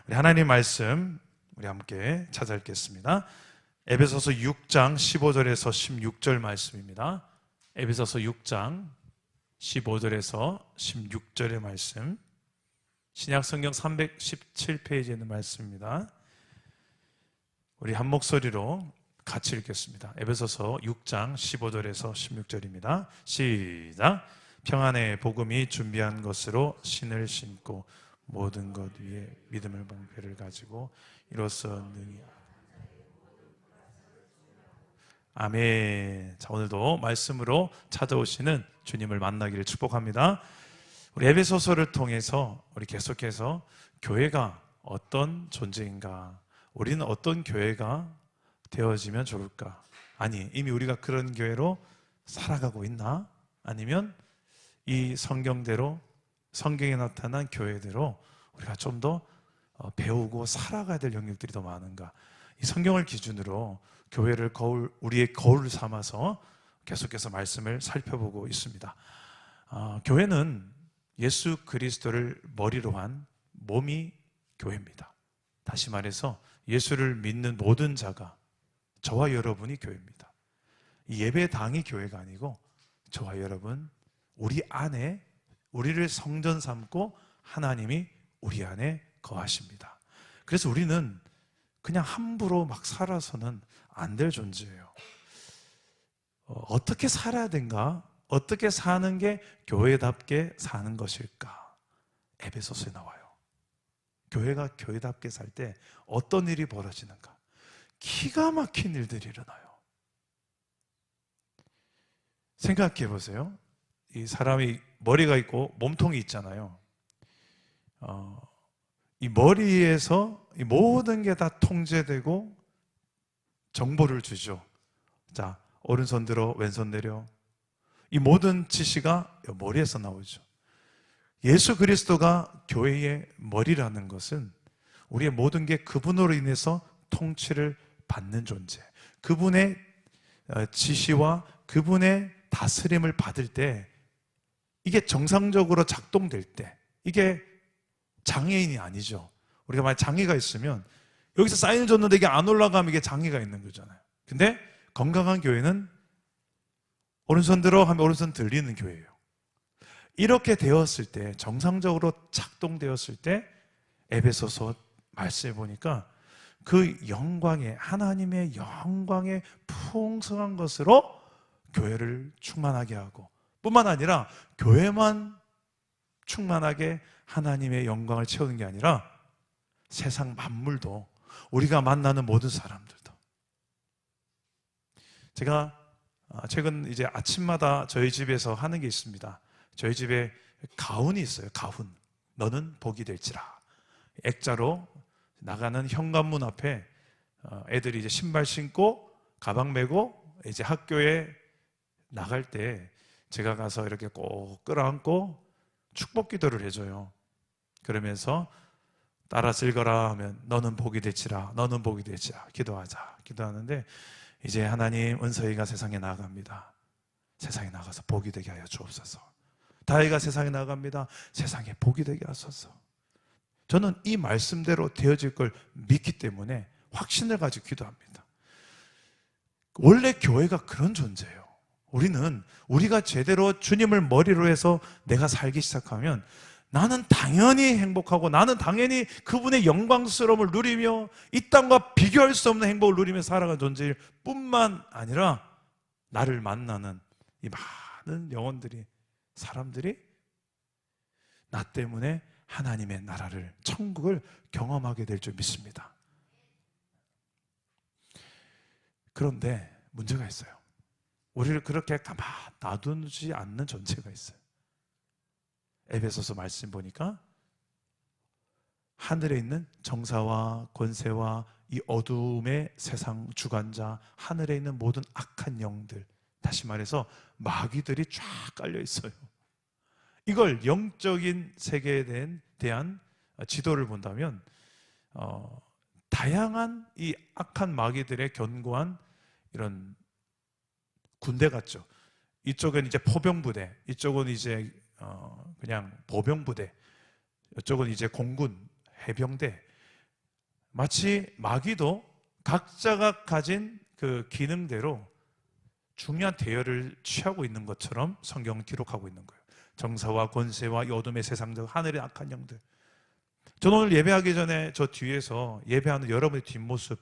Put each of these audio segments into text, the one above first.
우리 하나님 말씀 우리 함께 찾아 읽겠습니다. 에베소서 6장 15절에서 16절 말씀입니다. 에베소서 6장 15절에서 16절의 말씀, 신약성경 317페이지에 있는 말씀입니다. 우리 한 목소리로 같이 읽겠습니다. 에베소서 6장 15절에서 16절입니다. 시작. 평안의 복음이 준비한 것으로 신을 신고 모든 것 위에 믿음을 방패를 가지고 이로써 능히. 아멘. 자, 오늘도 말씀으로 찾아오시는 주님을 만나기를 축복합니다. 우리 에베소서를 통해서 우리 계속해서 교회가 어떤 존재인가, 우리는 어떤 교회가 되어지면 좋을까, 아니 이미 우리가 그런 교회로 살아가고 있나, 아니면 이 성경대로 성경에 나타난 교회대로 우리가 좀 더 배우고 살아가야 될 영역들이 더 많은가, 이 성경을 기준으로 교회를 우리의 거울 삼아서 계속해서 말씀을 살펴보고 있습니다. 교회는 예수 그리스도를 머리로 한 몸이 교회입니다. 다시 말해서 예수를 믿는 모든 자가, 저와 여러분이 교회입니다. 이 예배당이 교회가 아니고 저와 여러분, 우리 안에, 우리를 성전 삼고 하나님이 우리 안에 거하십니다. 그래서 우리는 그냥 함부로 막 살아서는 안 될 존재예요. 어떻게 살아야 된가? 어떻게 사는 게 교회답게 사는 것일까? 에베소서에 나와요. 교회가 교회답게 살 때 어떤 일이 벌어지는가? 기가 막힌 일들이 일어나요. 생각해 보세요. 이 사람이 머리가 있고 몸통이 있잖아요. 이 머리에서 이 모든 게 다 통제되고 정보를 주죠. 자, 오른손 들어, 왼손 내려. 이 모든 지시가 머리에서 나오죠. 예수 그리스도가 교회의 머리라는 것은 우리의 모든 게 그분으로 인해서 통치를 받는 존재, 그분의 지시와 그분의 다스림을 받을 때, 이게 정상적으로 작동될 때, 이게 장애인이 아니죠. 우리가 만약 장애가 있으면 여기서 사인을 줬는데 이게 안 올라가면 이게 장애가 있는 거잖아요. 근데 건강한 교회는 오른손 들어 하면 오른손 들리는 교회예요. 이렇게 되었을 때, 정상적으로 작동되었을 때, 에베소서 말씀해 보니까 그 영광의, 하나님의 영광의 풍성한 것으로 교회를 충만하게 하고, 뿐만 아니라 교회만 충만하게 하나님의 영광을 채우는 게 아니라 세상 만물도, 우리가 만나는 모든 사람들도. 제가 최근 이제 아침마다 저희 집에서 하는 게 있습니다. 저희 집에 가훈이 있어요. 가훈. 너는 복이 될지라. 액자로 나가는 현관문 앞에 애들이 이제 신발 신고 가방 메고 이제 학교에 나갈 때 제가 가서 이렇게 꼭 끌어안고 축복 기도를 해줘요. 그러면서 따라서 읽어라 하면 너는 복이 될지라, 너는 복이 될지라 기도하자. 기도하는데 이제 하나님, 은서이가 세상에 나아갑니다. 세상에 나가서 복이 되게 하여 주옵소서. 다혜가 세상에 나갑니다. 세상에 복이 되게 하소서. 저는 이 말씀대로 되어질 걸 믿기 때문에 확신을 가지고 기도합니다. 원래 교회가 그런 존재예요. 우리가 제대로 주님을 머리로 해서 내가 살기 시작하면 나는 당연히 행복하고, 나는 당연히 그분의 영광스러움을 누리며 이 땅과 비교할 수 없는 행복을 누리며 살아가는 존재일 뿐만 아니라, 나를 만나는 이 많은 영혼들이, 사람들이 나 때문에 하나님의 나라를, 천국을 경험하게 될 줄 믿습니다. 그런데 문제가 있어요. 우리를 그렇게 가만 놔두지 않는 존재가 있어요. 에베소서 말씀 보니까 하늘에 있는 정사와 권세와 이 어둠의 세상 주관자, 하늘에 있는 모든 악한 영들, 다시 말해서 마귀들이 쫙 깔려 있어요. 이걸 영적인 세계에 대한 지도를 본다면 다양한 이 악한 마귀들의 견고한 이런 군대 같죠. 이쪽은 이제 포병부대, 이쪽은 이제 그냥 보병부대, 이쪽은 이제 공군, 해병대, 마치 마귀도 각자가 가진 그 기능대로 중요한 대열을 취하고 있는 것처럼 성경은 기록하고 있는 거예요. 정사와 권세와 이 어둠의 세상적 하늘의 악한 영들. 저는 오늘 예배하기 전에 저 뒤에서 예배하는 여러분의 뒷모습,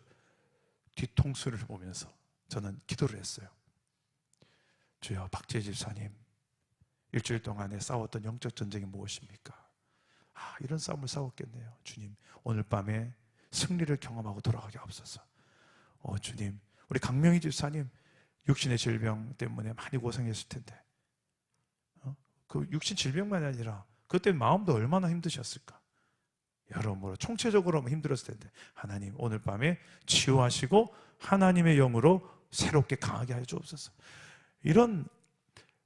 뒤통수를 보면서 저는 기도를 했어요. 주여, 박재 집사님 일주일 동안에 싸웠던 영적 전쟁이 무엇입니까? 이런 싸움을 싸웠겠네요. 주님, 오늘 밤에 승리를 경험하고 돌아가게 하옵소서. 주님, 우리 강명희 집사님 육신의 질병 때문에 많이 고생했을 텐데 그 육신 질병만이 아니라 그때 마음도 얼마나 힘드셨을까. 여러모로 총체적으로 힘들었을 텐데 하나님, 오늘 밤에 치유하시고 하나님의 영으로 새롭게 강하게 하여 주옵소서. 이런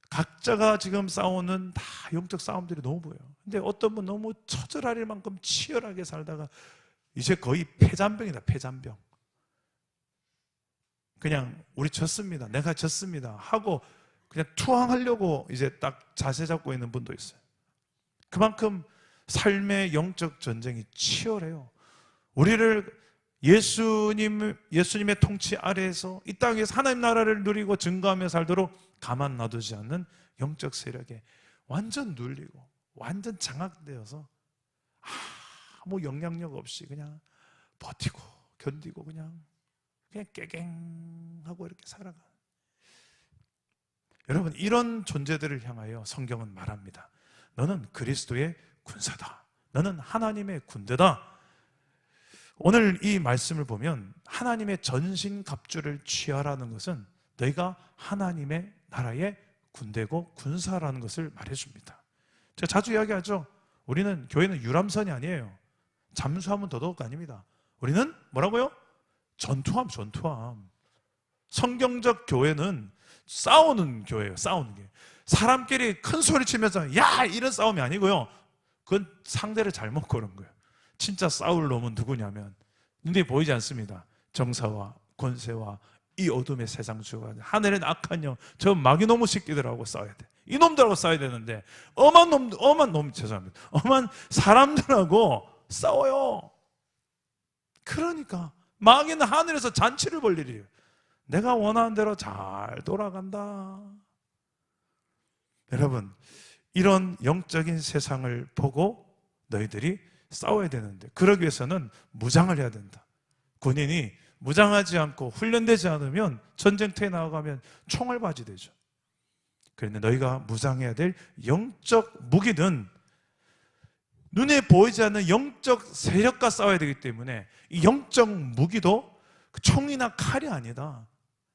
각자가 지금 싸우는 다 영적 싸움들이 너무 보여요. 근데 어떤 분 너무 처절할 만큼 치열하게 살다가 이제 거의 폐잔병이다. 폐잔병. 그냥 우리 졌습니다, 내가 졌습니다 하고 그냥 투항하려고 이제 딱 자세 잡고 있는 분도 있어요. 그만큼 삶의 영적 전쟁이 치열해요. 우리를 예수님의 통치 아래에서 이 땅에서 하나님 나라를 누리고 증거하며 살도록 가만 놔두지 않는 영적 세력에 완전 눌리고 완전 장악되어서 아무 영향력 없이 그냥 버티고 견디고 그냥 깨갱하고 이렇게 살아가. 여러분, 이런 존재들을 향하여 성경은 말합니다. 너는 그리스도의 군사다. 너는 하나님의 군대다. 오늘 이 말씀을 보면 하나님의 전신갑주를 취하라는 것은 너희가 하나님의 나라의 군대고 군사라는 것을 말해줍니다. 제가 자주 이야기하죠. 우리는, 교회는 유람선이 아니에요. 잠수함은 더더욱 아닙니다. 우리는 뭐라고요? 전투함. 성경적 교회는 싸우는 교회예요. 싸우는 게. 사람끼리 큰 소리 치면서 야! 이런 싸움이 아니고요. 그건 상대를 잘못 고른 거예요. 진짜 싸울 놈은 누구냐면 눈에 보이지 않습니다. 정사와 권세와 이 어둠의 세상 주가 하늘의 악한 영, 저 마귀놈의 새끼들하고 싸워야 돼. 이놈들하고 싸워야 되는데 엄한 사람들하고 싸워요. 그러니까 마귀는 하늘에서 잔치를 벌 일이에요. 내가 원하는 대로 잘 돌아간다. 여러분, 이런 영적인 세상을 보고 너희들이 싸워야 되는데, 그러기 위해서는 무장을 해야 된다. 군인이 무장하지 않고 훈련되지 않으면 전쟁터에 나아가면 총알바지 되죠. 그런데 너희가 무장해야 될 영적 무기는 눈에 보이지 않는 영적 세력과 싸워야 되기 때문에 이 영적 무기도 총이나 칼이 아니다.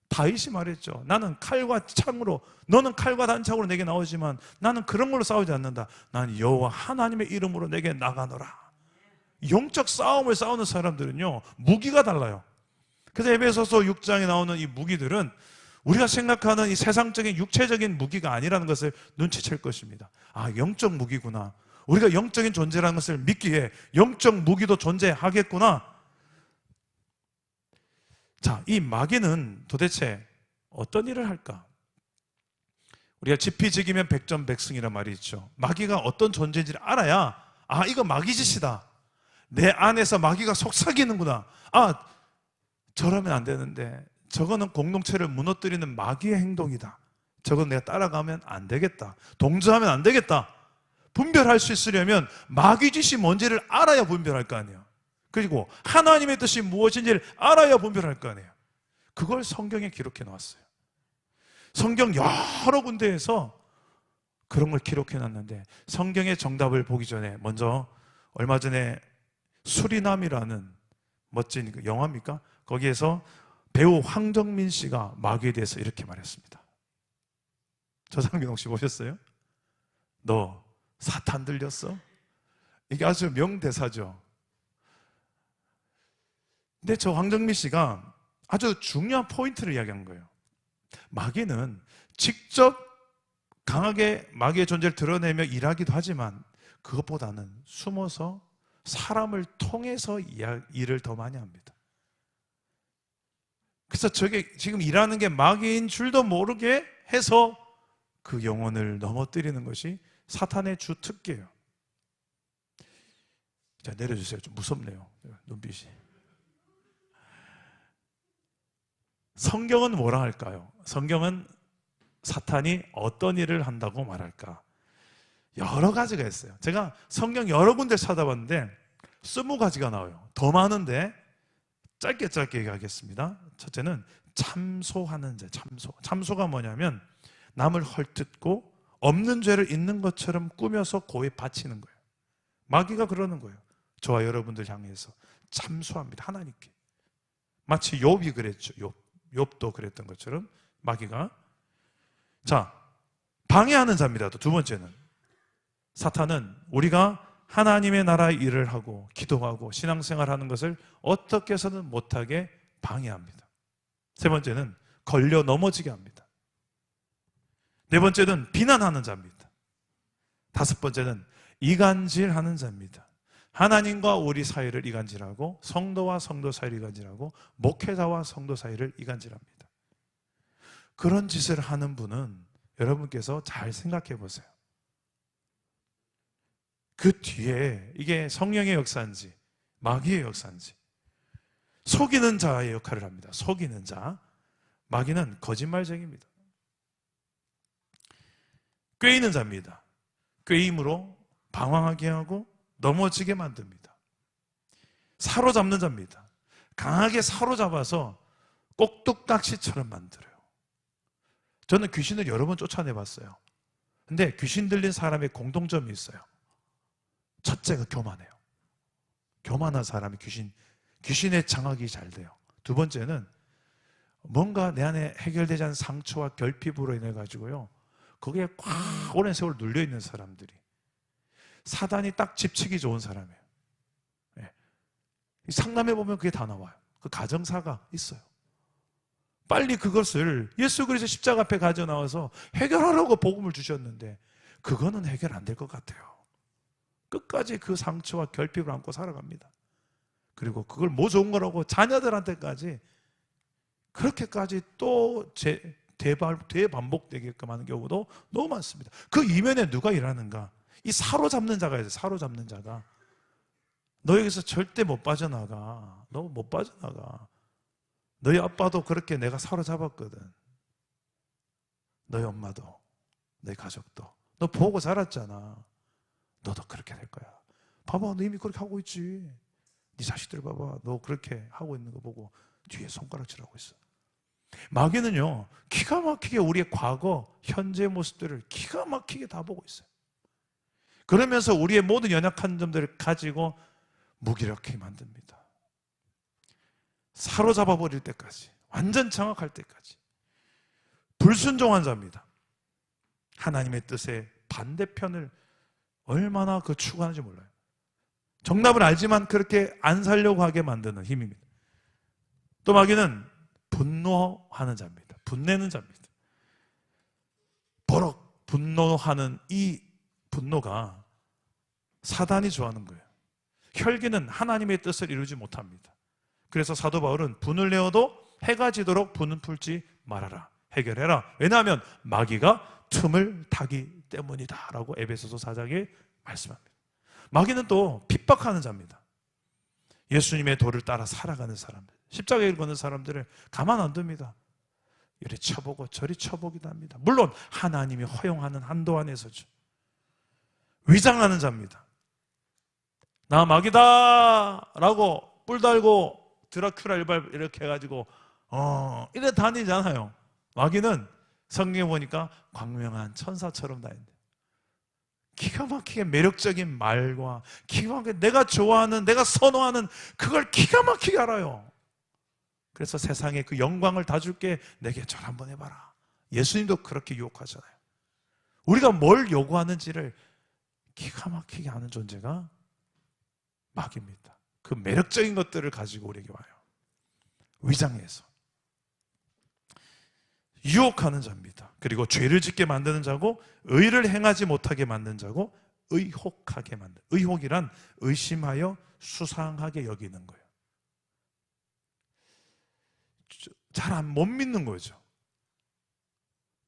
다윗이 말했죠. 나는 칼과 창으로, 너는 칼과 단창으로 내게 나오지만 나는 그런 걸로 싸우지 않는다. 난 여호와 하나님의 이름으로 내게 나가노라. 영적 싸움을 싸우는 사람들은요, 무기가 달라요. 그래서 에베소서 6장에 나오는 이 무기들은 우리가 생각하는 이 세상적인 육체적인 무기가 아니라는 것을 눈치챌 것입니다. 영적 무기구나. 우리가 영적인 존재라는 것을 믿기에 영적 무기도 존재하겠구나. 자, 이 마귀는 도대체 어떤 일을 할까? 우리가 지피지기면 백전백승이란 말이 있죠. 마귀가 어떤 존재인지를 알아야 이거 마귀 짓이다. 내 안에서 마귀가 속삭이는구나. 저러면 안 되는데 저거는 공동체를 무너뜨리는 마귀의 행동이다. 저건 내가 따라가면 안 되겠다. 동조하면 안 되겠다. 분별할 수 있으려면 마귀 짓이 뭔지를 알아야 분별할 거 아니에요. 그리고 하나님의 뜻이 무엇인지를 알아야 분별할 거 아니에요. 그걸 성경에 기록해 놓았어요. 성경 여러 군데에서 그런 걸 기록해 놨는데 성경의 정답을 보기 전에 먼저 얼마 전에 수리남이라는 멋진 그 영화입니까? 거기에서 배우 황정민 씨가 마귀에 대해서 이렇게 말했습니다. 저상균 혹시 보셨어요? 너 사탄 들렸어? 이게 아주 명대사죠. 근데 저 황정민 씨가 아주 중요한 포인트를 이야기한 거예요. 마귀는 직접 강하게 마귀의 존재를 드러내며 일하기도 하지만 그것보다는 숨어서 사람을 통해서 일을 더 많이 합니다. 그래서 저게 지금 일하는 게 마귀인 줄도 모르게 해서 그 영혼을 넘어뜨리는 것이 사탄의 주 특기예요. 자, 내려주세요. 좀 무섭네요, 눈빛이. 성경은 뭐라 할까요? 성경은 사탄이 어떤 일을 한다고 말할까? 여러 가지가 있어요. 제가 성경 여러 군데 찾아봤는데 20가지가 나와요. 더 많은데 짧게 얘기하겠습니다. 첫째는 참소하는 죄. 참소가 뭐냐면 남을 헐뜯고 없는 죄를 있는 것처럼 꾸며서 고에 바치는 거예요. 마귀가 그러는 거예요. 저와 여러분들 향해서 참소합니다. 하나님께. 마치 욥이 그랬죠. 욥도 그랬던 것처럼 마귀가. 자, 방해하는 자입니다. 또 두 번째는 사탄은 우리가 하나님의 나라의 일을 하고 기도하고 신앙생활하는 것을 어떻게 해서는 못하게 방해합니다. 세 번째는 걸려 넘어지게 합니다. 네 번째는 비난하는 자입니다. 다섯 번째는 이간질하는 자입니다. 하나님과 우리 사이를 이간질하고 성도와 성도 사이를 이간질하고 목회자와 성도 사이를 이간질합니다. 그런 짓을 하는 분은 여러분께서 잘 생각해 보세요. 그 뒤에 이게 성령의 역사인지 마귀의 역사인지 속이는 자의 역할을 합니다. 속이는 자. 마귀는 거짓말쟁이입니다. 꾀이는 자입니다. 꾀임으로 방황하게 하고 넘어지게 만듭니다. 사로잡는 자입니다. 강하게 사로잡아서 꼭두각시처럼 만들어요. 저는 귀신을 여러 번 쫓아내봤어요. 근데 귀신 들린 사람의 공통점이 있어요. 첫째가 교만해요. 교만한 사람이 귀신의 장악이 잘 돼요. 두 번째는 뭔가 내 안에 해결되지 않은 상처와 결핍으로 인해 가지고요, 거기에 꽉 오랜 세월 눌려있는 사람들이, 사단이 딱 집치기 좋은 사람이에요. 네. 상담해 보면 그게 다 나와요. 그 가정사가 있어요. 빨리 그것을 예수 그리스도 십자가 앞에 가져 나와서 해결하라고 복음을 주셨는데 그거는 해결 안 될 것 같아요. 끝까지 그 상처와 결핍을 안고 살아갑니다. 그리고 그걸 뭐 좋은 거라고 자녀들한테까지 그렇게까지 또 대반복되게끔 하는 경우도 너무 많습니다. 그 이면에 누가 일하는가? 이 사로잡는 자가 있어요. 사로잡는 자가. 너 여기서 절대 못 빠져나가. 너 못 빠져나가. 너희 아빠도 그렇게 내가 사로잡았거든. 너희 엄마도, 너희 가족도. 너 보고 자랐잖아. 너도 그렇게 될 거야. 봐봐, 너 이미 그렇게 하고 있지. 네 자식들 봐봐, 너 그렇게 하고 있는 거 보고 뒤에 손가락질하고 있어. 마귀는요, 기가 막히게 우리의 과거, 현재 모습들을 기가 막히게 다 보고 있어요. 그러면서 우리의 모든 연약한 점들을 가지고 무기력하게 만듭니다. 사로잡아 버릴 때까지, 완전 장악할 때까지. 불순종한 자입니다. 하나님의 뜻의 반대편을 얼마나 그 추구하는지 몰라요. 정답을 알지만 그렇게 안 살려고 하게 만드는 힘입니다. 또 마귀는 분노하는 자입니다. 분내는 자입니다. 버럭 분노하는 이 분노가 사단이 좋아하는 거예요. 혈기는 하나님의 뜻을 이루지 못합니다. 그래서 사도 바울은 분을 내어도 해가 지도록 분은 풀지 말아라. 해결해라. 왜냐하면 마귀가 틈을 타기 때문이다 라고 에베소서 4장에 말씀합니다. 마귀는 또 핍박하는 자입니다. 예수님의 도를 따라 살아가는 사람들, 십자가에 걷는 사람들을 가만 안 둡니다. 이리 쳐보고 저리 쳐보기도 합니다. 물론 하나님이 허용하는 한도 안에서죠. 위장하는 자입니다. 나 마귀다 라고 뿔 달고 드라큘라 일발 이렇게 해가지고 이래 다니잖아요. 마귀는 성경에 보니까 광명한 천사처럼 다닌대. 기가 막히게 매력적인 말과 기가 막히게 내가 좋아하는, 내가 선호하는 그걸 기가 막히게 알아요. 그래서 세상에 그 영광을 다 줄게, 내게 절 한번 해봐라. 예수님도 그렇게 유혹하잖아요. 우리가 뭘 요구하는지를 기가 막히게 아는 존재가 마귀입니다. 그 매력적인 것들을 가지고 우리에게 와요. 위장해서 유혹하는 자입니다. 그리고 죄를 짓게 만드는 자고, 의를 행하지 못하게 만드는 자고, 의혹하게 만드는. 의혹이란 의심하여 수상하게 여기는 거예요. 잘 못 믿는 거죠.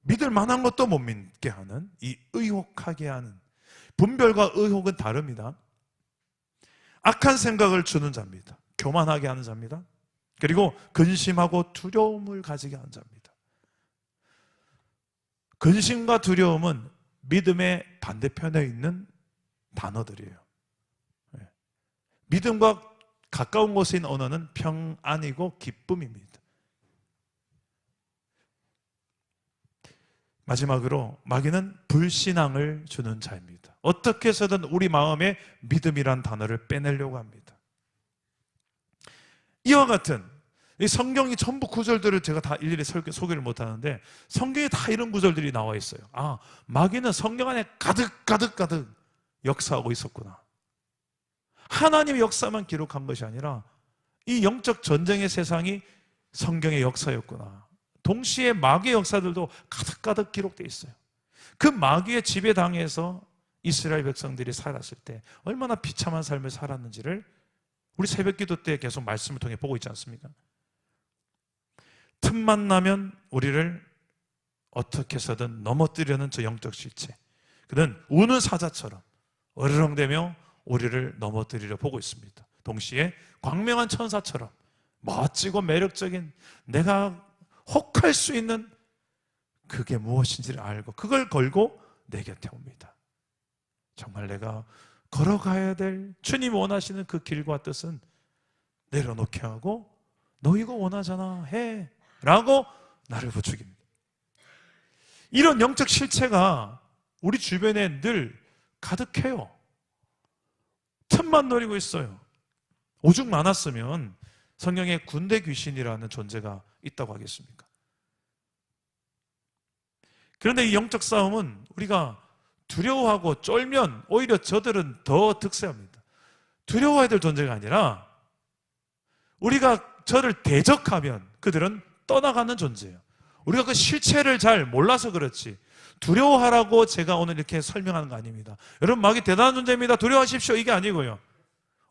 믿을 만한 것도 못 믿게 하는, 이 의혹하게 하는. 분별과 의혹은 다릅니다. 악한 생각을 주는 자입니다. 교만하게 하는 자입니다. 그리고 근심하고 두려움을 가지게 하는 자입니다. 근심과 두려움은 믿음의 반대편에 있는 단어들이에요. 믿음과 가까운 곳에 있는 언어는 평안이고 기쁨입니다. 마지막으로 마귀는 불신앙을 주는 자입니다. 어떻게 해서든 우리 마음에 믿음이란 단어를 빼내려고 합니다. 이와 같은 이 성경이 전부 구절들을 제가 다 일일이 소개를 못하는데 성경에 다 이런 구절들이 나와 있어요. 아, 마귀는 성경 안에 가득 역사하고 있었구나. 하나님의 역사만 기록한 것이 아니라 이 영적 전쟁의 세상이 성경의 역사였구나. 동시에 마귀의 역사들도 가득 기록되어 있어요. 그 마귀의 지배당해서 이스라엘 백성들이 살았을 때 얼마나 비참한 삶을 살았는지를 우리 새벽기도 때 계속 말씀을 통해 보고 있지 않습니까? 틈만 나면 우리를 어떻게 해서든 넘어뜨려는 저 영적 실체, 그는 우는 사자처럼 어르렁대며 우리를 넘어뜨리려 보고 있습니다. 동시에 광명한 천사처럼 멋지고 매력적인, 내가 혹할 수 있는 그게 무엇인지를 알고 그걸 걸고 내 곁에 옵니다. 정말 내가 걸어가야 될 주님이 원하시는 그 길과 뜻은 내려놓게 하고 너 이거 원하잖아 해 라고 나를 부추깁니다. 이런 영적 실체가 우리 주변에 늘 가득해요. 틈만 노리고 있어요. 오죽 많았으면 성경에 군대 귀신이라는 존재가 있다고 하겠습니까? 그런데 이 영적 싸움은 우리가 두려워하고 쫄면 오히려 저들은 더 득세합니다. 두려워해야 될 존재가 아니라 우리가 저를 대적하면 그들은 떠나가는 존재예요. 우리가 그 실체를 잘 몰라서 그렇지 두려워하라고 제가 오늘 이렇게 설명하는 거 아닙니다. 여러분, 마귀 대단한 존재입니다. 두려워하십시오. 이게 아니고요.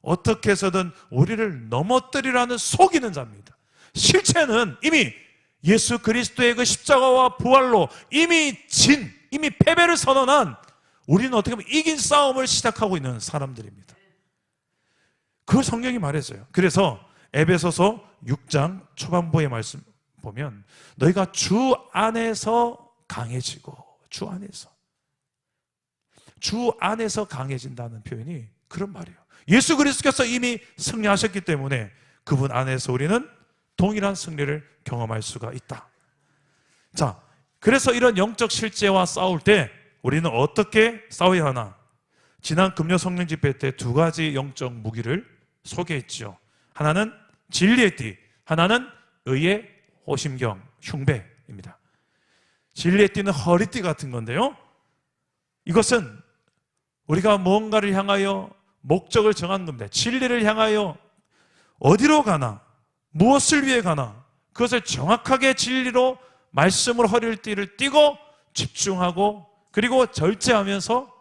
어떻게 해서든 우리를 넘어뜨리라는 속이는 자입니다. 실체는 이미 예수 그리스도의 그 십자가와 부활로 이미 패배를 선언한, 우리는 어떻게 보면 이긴 싸움을 시작하고 있는 사람들입니다. 그걸 성경이 말했어요. 그래서 에베소서 6장 초반부의 말씀 보면 너희가 주 안에서 강해지고, 주 안에서 강해진다는 표현이 그런 말이에요. 예수 그리스도께서 이미 승리하셨기 때문에 그분 안에서 우리는 동일한 승리를 경험할 수가 있다. 자, 그래서 이런 영적 실제와 싸울 때 우리는 어떻게 싸워야 하나? 지난 금요 성령 집회 때 두 가지 영적 무기를 소개했죠. 하나는 진리의 띠, 하나는 의의 호심경, 흉배입니다. 진리의 띠는 허리띠 같은 건데요, 이것은 우리가 무언가를 향하여 목적을 정한 겁니다. 진리를 향하여 어디로 가나, 무엇을 위해 가나, 그것을 정확하게 진리로 말씀으로 허리띠를 띠고 집중하고 그리고 절제하면서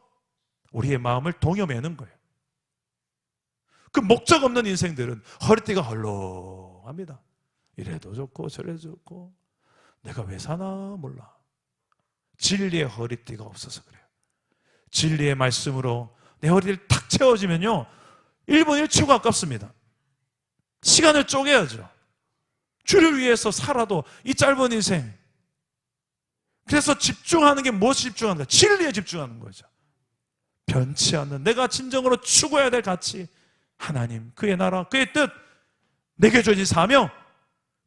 우리의 마음을 동여매는 거예요. 그 목적 없는 인생들은 허리띠가 헐렁합니다. 이래도 좋고 저래도 좋고 내가 왜 사나 몰라. 진리의 허리띠가 없어서 그래요. 진리의 말씀으로 내 허리를 탁 채워지면요 1분 1초가 아깝습니다. 시간을 쪼개야죠. 주를 위해서 살아도 이 짧은 인생. 그래서 집중하는 게 무엇에 집중하는 거야? 진리에 집중하는 거죠. 변치 않는 내가 진정으로 추구해야 될 가치, 하나님, 그의 나라, 그의 뜻, 내게 주어진 사명,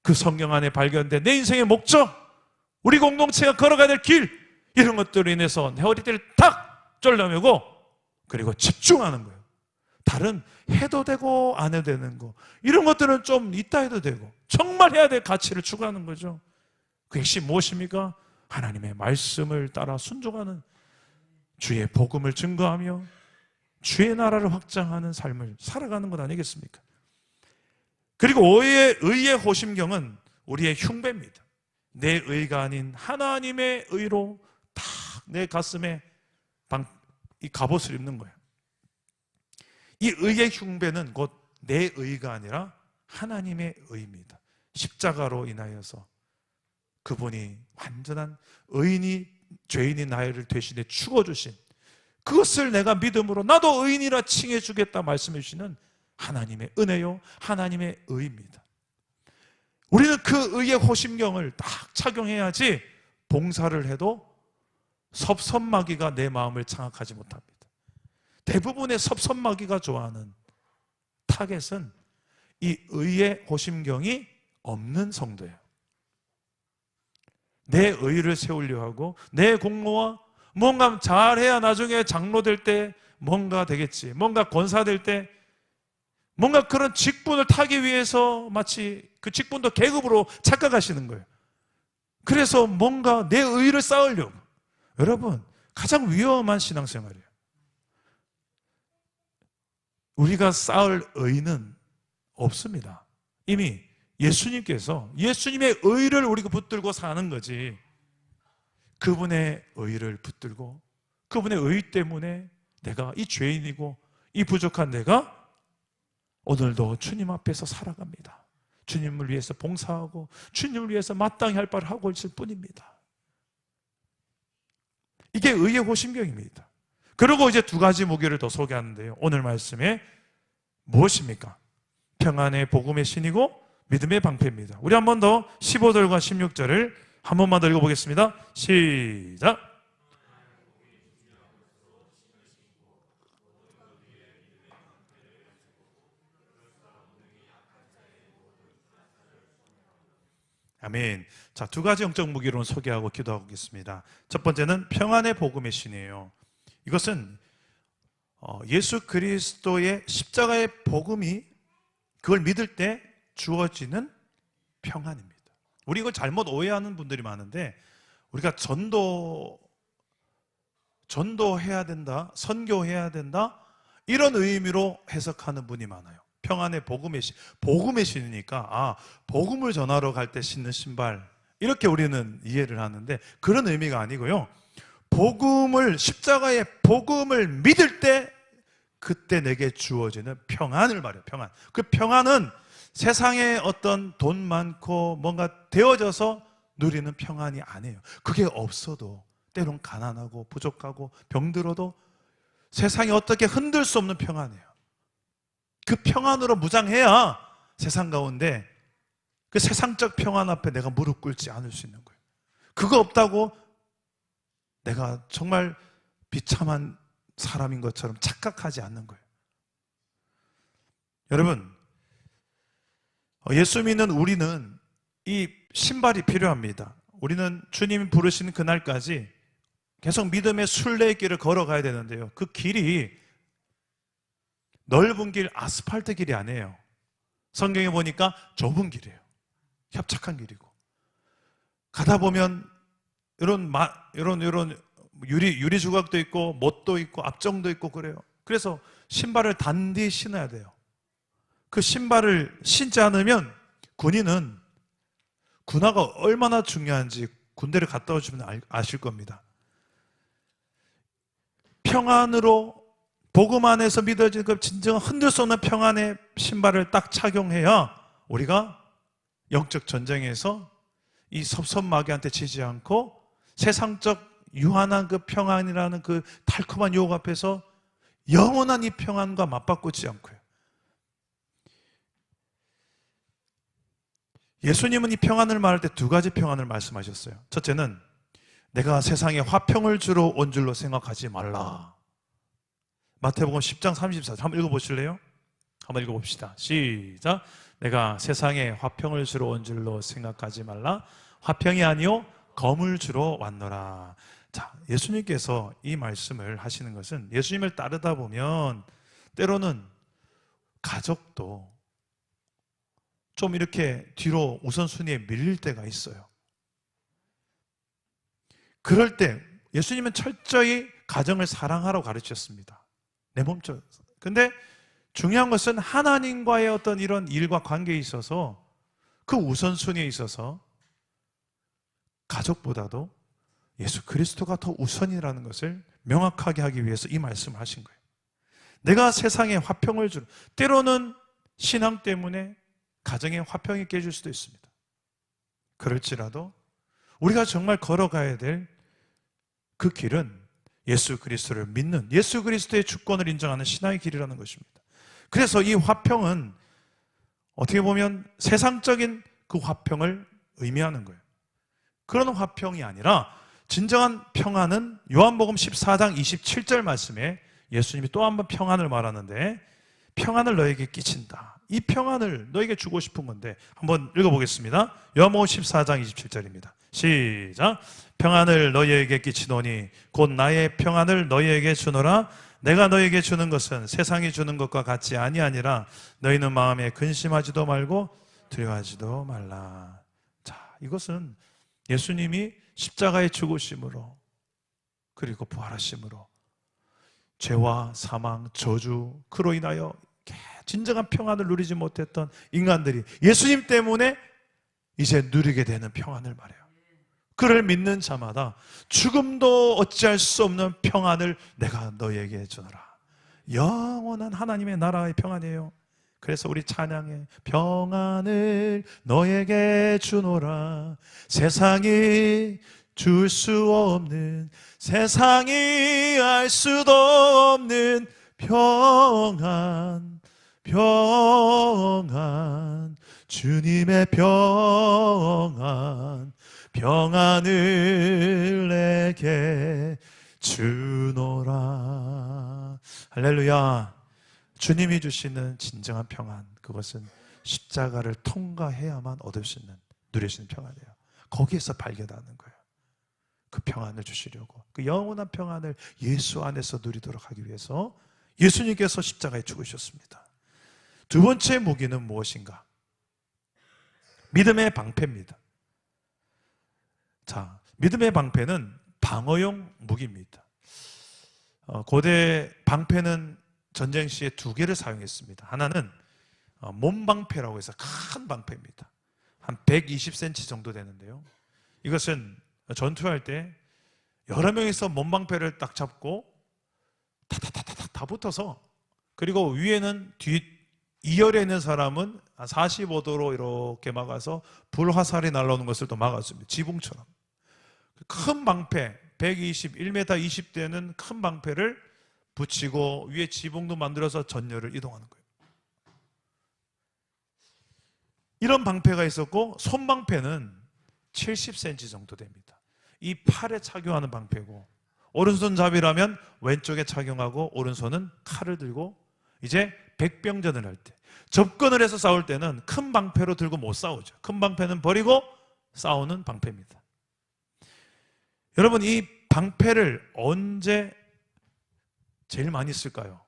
그 성경 안에 발견된 내 인생의 목적, 우리 공동체가 걸어가야 될 길, 이런 것들로 인해서 내 허리띠를 탁 졸라매고 그리고 집중하는 거예요. 다른 해도 되고 안 해도 되는 거, 이런 것들은 좀 이따 해도 되고 정말 해야 될 가치를 추구하는 거죠. 그 핵심 무엇입니까? 하나님의 말씀을 따라 순종하는, 주의 복음을 증거하며 주의 나라를 확장하는 삶을 살아가는 것 아니겠습니까? 그리고 의의 호심경은 우리의 흉배입니다. 내 의가 아닌 하나님의 의로 딱 내 가슴에 이 갑옷을 입는 거예요. 이 의의 흉배는 곧 내 의가 아니라 하나님의 의입니다. 십자가로 인하여서 그분이 완전한 의인이, 죄인이 나를 대신에 죽어주신 그것을 내가 믿음으로 나도 의인이라 칭해주겠다 말씀해 주시는 하나님의 은혜요, 하나님의 의입니다. 우리는 그 의의 호심경을 딱 착용해야지 봉사를 해도 섭섭마귀가 내 마음을 장악하지 못합니다. 대부분의 섭섭마귀가 좋아하는 타겟은 이 의의 호심경이 없는 성도예요. 내 의를 세우려 하고 내 공로와 뭔가 잘해야 나중에 장로 될 때 뭔가 되겠지, 뭔가 권사 될 때 뭔가 그런 직분을 타기 위해서 마치 그 직분도 계급으로 착각하시는 거예요. 그래서 뭔가 내 의를 쌓으려고. 여러분, 가장 위험한 신앙생활이에요. 우리가 쌓을 의는 없습니다. 이미 예수님께서 예수님의 의를 우리가 붙들고 사는 거지, 그분의 의를 붙들고 그분의 의 때문에 내가 이 죄인이고 이 부족한 내가 오늘도 주님 앞에서 살아갑니다. 주님을 위해서 봉사하고 주님을 위해서 마땅히 할 바를 하고 있을 뿐입니다. 이게 의의 호심경입니다. 그리고 이제 두 가지 무기를 더 소개하는데요, 오늘 말씀에 무엇입니까? 평안의 복음의 신이고 믿음의 방패입니다. 우리 한 번 더 15절과 16절을 한 번만 더 읽어보겠습니다. 시작. 아멘. 자, 두 가지 영적 무기론 소개하고 기도하겠습니다. 첫 번째는 평안의 복음의 신이에요. 이것은 예수 그리스도의 십자가의 복음이, 그걸 믿을 때 주어지는 평안입니다. 우리 이걸 잘못 오해하는 분들이 많은데, 우리가 전도해야 된다, 선교해야 된다, 이런 의미로 해석하는 분이 많아요. 평안의 복음의 신이니까 복음을 전하러 갈 때 신는 신발, 이렇게 우리는 이해를 하는데 그런 의미가 아니고요, 십자가의 복음을 믿을 때 그때 내게 주어지는 평안을 말해요. 평안. 그 평안은 세상에 어떤 돈 많고 뭔가 되어져서 누리는 평안이 아니에요. 그게 없어도, 때론 가난하고 부족하고 병들어도 세상이 어떻게 흔들 수 없는 평안이에요. 그 평안으로 무장해야 세상 가운데 그 세상적 평안 앞에 내가 무릎 꿇지 않을 수 있는 거예요. 그거 없다고 내가 정말 비참한 사람인 것처럼 착각하지 않는 거예요. 여러분, 예수 믿는 우리는 이 신발이 필요합니다. 우리는 주님이 부르시는 그날까지 계속 믿음의 순례길을 걸어가야 되는데요, 그 길이 넓은 길, 아스팔트 길이 아니에요. 성경에 보니까 좁은 길이에요. 협착한 길이고, 가다 보면 이런 유리 조각도 있고 못도 있고 압정도 있고 그래요. 그래서 신발을 단디 신어야 돼요. 그 신발을 신지 않으면 군화가 얼마나 중요한지 군대를 갔다 오시면 아실 겁니다. 평안으로 복음 안에서 믿어지는 그 진정한 흔들 수 없는 평안의 신발을 딱 착용해야 우리가 영적 전쟁에서 이 섭섭마귀한테 지지 않고 세상적 유한한 그 평안이라는 그 달콤한 유혹 앞에서 영원한 이 평안과 맞바꾸지 않고요. 예수님은 이 평안을 말할 때 두 가지 평안을 말씀하셨어요. 첫째는 내가 세상에 화평을 주러 온 줄로 생각하지 말라. 마태복음 10장 34절 한번 읽어보실래요? 한번 읽어봅시다. 시작. 내가 세상에 화평을 주러 온 줄로 생각하지 말라. 화평이 아니요 검을 주러 왔노라. 자, 예수님께서 이 말씀을 하시는 것은, 예수님을 따르다 보면 때로는 가족도 좀 이렇게 뒤로 우선순위에 밀릴 때가 있어요. 그럴 때 예수님은 철저히 가정을 사랑하라고 가르쳤습니다. 내 몸처럼. 근데 중요한 것은 하나님과의 어떤 이런 일과 관계에 있어서 그 우선순위에 있어서 가족보다도 예수 그리스도가 더 우선이라는 것을 명확하게 하기 위해서 이 말씀을 하신 거예요. 내가 세상에 화평을 주는, 때로는 신앙 때문에 가정에 화평이 깨질 수도 있습니다. 그럴지라도 우리가 정말 걸어가야 될 그 길은 예수 그리스도를 믿는, 예수 그리스도의 주권을 인정하는 신앙의 길이라는 것입니다. 그래서 이 화평은 어떻게 보면 세상적인 그 화평을 의미하는 거예요. 그런 화평이 아니라 진정한 평안은 요한복음 14장 27절 말씀에 예수님이 또 한 번 평안을 말하는데, 평안을 너에게 끼친다. 이 평안을 너에게 주고 싶은 건데, 한번 읽어보겠습니다. 요한복음 14장 27절입니다. 시작. 평안을 너희에게 끼치노니 곧 나의 평안을 너희에게 주노라. 내가 너희에게 주는 것은 세상이 주는 것과 같이 아니하니라. 너희는 마음에 근심하지도 말고 두려워하지도 말라. 자, 이것은 예수님이 십자가의 죽으심으로 그리고 부활하심으로 죄와 사망, 저주, 그로 인하여 진정한 평안을 누리지 못했던 인간들이 예수님 때문에 이제 누리게 되는 평안을 말해요. 그를 믿는 자마다 죽음도 어찌할 수 없는 평안을 내가 너에게 주노라. 영원한 하나님의 나라의 평안이에요. 그래서 우리 찬양에 평안을 너에게 주노라. 세상이 줄 수 없는, 세상이 알 수도 없는 평안, 평안, 주님의 평안, 평안을 내게 주노라. 할렐루야. 주님이 주시는 진정한 평안, 그것은 십자가를 통과해야만 얻을 수 있는, 누릴 수 있는 평안이에요. 거기에서 발견하는 거예요. 그 평안을 주시려고, 그 영원한 평안을 예수 안에서 누리도록 하기 위해서 예수님께서 십자가에 죽으셨습니다. 두 번째 무기는 무엇인가? 믿음의 방패입니다. 자, 믿음의 방패는 방어용 무기입니다. 고대 방패는 전쟁 시에 두 개를 사용했습니다. 하나는 몸방패라고 해서 큰 방패입니다. 한 120cm 정도 되는데요. 이것은 전투할 때 여러 명이서 몸방패를 딱 잡고 타타타타타 다 붙어서, 그리고 위에는 뒤 2열에 있는 사람은 45도로 이렇게 막아서 불화살이 날라오는 것을 또 막았습니다. 지붕처럼. 큰 방패, 121m 20대는 큰 방패를 붙이고 위에 지붕도 만들어서 전열을 이동하는 거예요. 이런 방패가 있었고, 손방패는 70cm 정도 됩니다. 이 팔에 착용하는 방패고, 오른손잡이라면 왼쪽에 착용하고 오른손은 칼을 들고, 이제 백병전을 할 때, 접근을 해서 싸울 때는 큰 방패로 들고 못 싸우죠. 큰 방패는 버리고 싸우는 방패입니다. 여러분, 이 방패를 언제 제일 많이 쓸까요?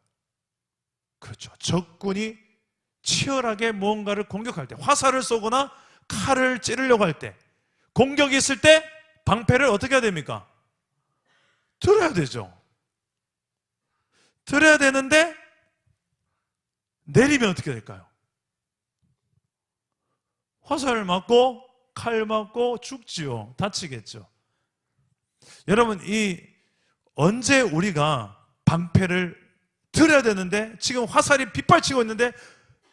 그렇죠. 적군이 치열하게 무언가를 공격할 때, 화살을 쏘거나 칼을 찌르려고 할 때, 공격이 있을 때 방패를 어떻게 해야 됩니까? 들어야 되죠. 들어야 되는데 내리면 어떻게 될까요? 화살 맞고 칼 맞고 죽지요. 다치겠죠. 여러분, 언제 우리가 방패를 들어야 되는데 지금 화살이 빗발치고 있는데